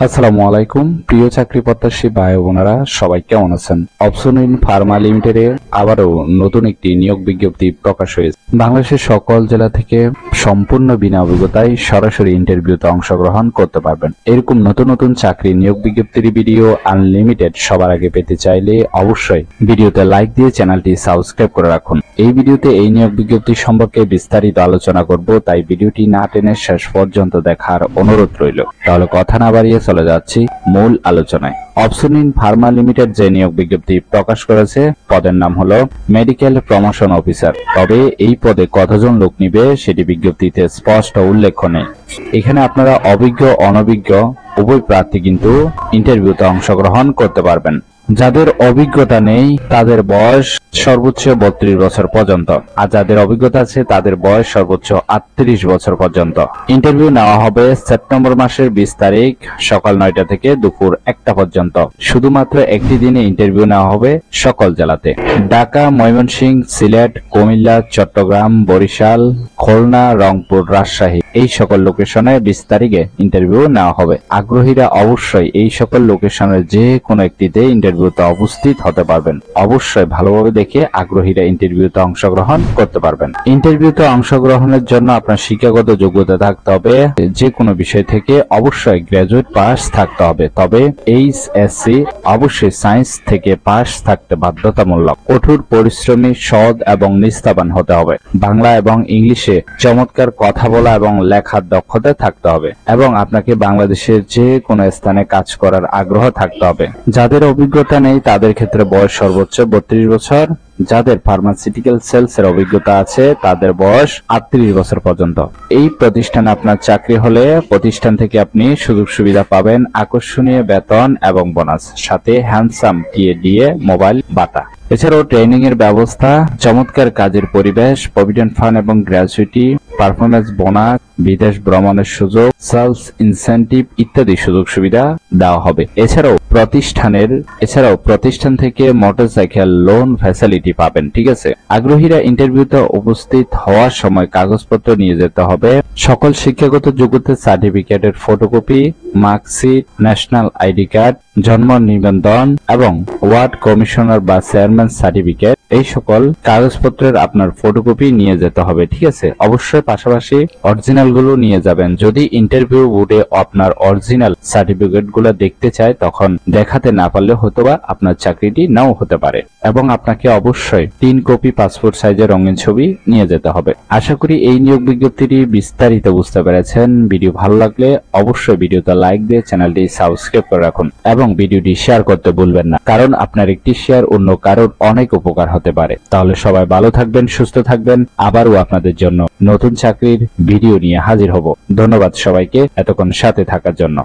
আসসালামু আলাইকুম প্রিয় চাকরি প্রত্যাশী ভাই বোনেরা, সবাই কেমন আছেন? অপশন ইন ফার্মা লিমিটেডে আবারও নতুন একটি নিয়োগ বিজ্ঞপ্তি প্রকাশ হয়েছে। বাংলাদেশের সকল জেলা থেকে সম্পূর্ণ বিনা অভিজ্ঞতায় সরাসরি ইন্টারভিউতে অংশগ্রহণ করতে পারবেন। এরকম নতুন নতুন চাকরি নিয়োগ বিজ্ঞপ্তির ভিডিও আনলিমিটেড সবার আগে পেতে চাইলে অবশ্যই ভিডিওতে লাইক দিয়ে চ্যানেলটি সাবস্ক্রাইব করে রাখুন। এই ভিডিওতে এই নিয়োগ বিজ্ঞপ্তি সম্পর্কে বিস্তারিত আলোচনা করব, তাই ভিডিওটি না টেনে শেষ পর্যন্ত দেখার অনুরোধ রইল। তাহলে কথা না বাড়িয়ে চলে যাচ্ছি মূল আলোচনায়। অপশন ইন ফার্মা লিমিটেড যে নিয়োগ বিজ্ঞপ্তি প্রকাশ করেছে, পদের নাম হলো মেডিকেল প্রমোশন অফিসার। তবে এই পদে কতজন লোক নিবে সেটি বিজ্ঞপ্তিতে স্পষ্ট উল্লেখ নেই। এখানে আপনারা অভিজ্ঞ অনভিজ্ঞ উভয় প্রার্থী কিন্তু ইন্টারভিউতে অংশগ্রহণ করতে পারবেন। যাদের অভিজ্ঞতা নেই তাদের বয়স সর্বোচ্চ 32 বছর পর্যন্ত, আর যাদের অভিজ্ঞতা আছে তাদের বয়স সর্বোচ্চ 38 বছর পর্যন্ত। ইন্টারভিউ নেওয়া হবে সেপ্টেম্বর মাসের 20 তারিখ সকাল 9টা থেকে দুপুর 1টা পর্যন্ত। শুধুমাত্র একটি দিনে ইন্টারভিউ নেওয়া হবে সকল জেলাতে। ঢাকা, ময়মনসিংহ, সিলেট, কুমিল্লা, চট্টগ্রাম, বরিশাল, খুলনা, রংপুর, রাজশাহী এই সকল লোকেশনে 20 তারিখে ইন্টারভিউ নেওয়া হবে। আগ্রহীরা অবশ্যই এই সকল লোকেশনের যে কোনো একটিতে ইন্টারভিউতে উপস্থিত হতে পারবেন। অবশ্যই ভালোভাবে দেখে আগ্রহীরা ইন্টারভিউতে অংশগ্রহণ করতে পারবেন। ইন্টারভিউতে অংশগ্রহণের জন্য আপনার শিক্ষাগত যোগ্যতা থাকতে হবে যে কোনো বিষয় থেকে, অবশ্যই গ্রাজুয়েট পাস থাকতে হবে। তবে এইচএসসি অবশ্যই সায়েন্স থেকে পাস থাকতে বাধ্যতামূলক। কঠোর পরিশ্রমী, সৎ এবং নিষ্ঠাবান হতে হবে। বাংলা এবং ইংলিশে চমৎকার কথা বলা এবং লেখার দক্ষতা থাকতে হবে এবং আপনাকে বাংলাদেশের যে কোনো স্থানে কাজ করার আগ্রহ থাকতে হবে। যাদের অভিজ্ঞতা নেই তাদের ক্ষেত্রে বয়স সর্বোচ্চ 32 বছর। যাদের ফার্মাসিউটিক্যাল সেলস এর অভিজ্ঞতা আছে তাদের বয়স 38 বছর পর্যন্ত। এই প্রতিষ্ঠানে আপনার চাকরি হলে প্রতিষ্ঠান থেকে আপনি সুযোগ সুবিধা পাবেন, আকর্ষণীয় বেতন এবং বোনাস, সাথে হ্যান্ডসাম টিএডিএ মোবাইল ভাতা। এছাড়াও ট্রেনিং এর ব্যবস্থা, চমৎকার কাজের পরিবেশ, প্রভিডেন্ট ফান্ড এবং গ্র্যাচুইটি, পারফরমেন্স বোনাস, বিদেশ ভ্রমণের সুযোগ, সেলস ইনসেনটিভ ইত্যাদি সুযোগ সুবিধা দেওয়া হবে। এছাড়াও প্রতিষ্ঠান থেকে মোটরসাইকেল লোন ফ্যাসিলিটি পাবেন। ঠিক আছে। আগ্রহীরা ইন্টারভিউতে উপস্থিত হওয়ার সময় কাগজপত্র নিয়ে যেতে হবে। সকল শিক্ষাগত যোগ্যতার সার্টিফিকেটের photocopy, marksheet, national ID card, জন্ম নিবন্ধন এবং ওয়ার্ড কমিশনার বা চেয়ারম্যান সার্টিফিকেট, এই সকল কাগজপত্রের আপনার ফটোকপি নিয়ে যেতে হবে। ঠিক আছে। অবশ্যই পাশাপাশি অরিজিনাল গুলো নিয়ে যাবেন। যদি ইন্টারভিউ বোর্ডে আপনার অরিজিনাল সার্টিফিকেট গুলো দেখতে চায় তখন দেখাতে না পারলে হয়তোবা আপনার চাকরিটি নাও হতে পারে। এবং আপনাকে অবশ্যই 3 কপি পাসপোর্ট সাইজের রঙিন ছবি নিয়ে যেতে হবে। আশা করি এই নিয়োগ বিজ্ঞপ্তিটি বিস্তারিত বুঝতে পেরেছেন। ভিডিও ভালো লাগলে অবশ্যই ভিডিওতে লাইক দিয়ে চ্যানেলটি সাবস্ক্রাইব করে রাখুন এবং ভিডিওটি শেয়ার করতে ভুলবেন না, কারণ আপনার একটি শেয়ার অন্য কারোর অনেক উপকার হতে পারে। তাহলে সবাই ভালো থাকবেন, সুস্থ থাকবেন। আবারও আপনাদের জন্য নতুন চাকরির ভিডিও নিয়ে হাজির হব। ধন্যবাদ সবাইকে এতক্ষণ সাথে থাকার জন্য।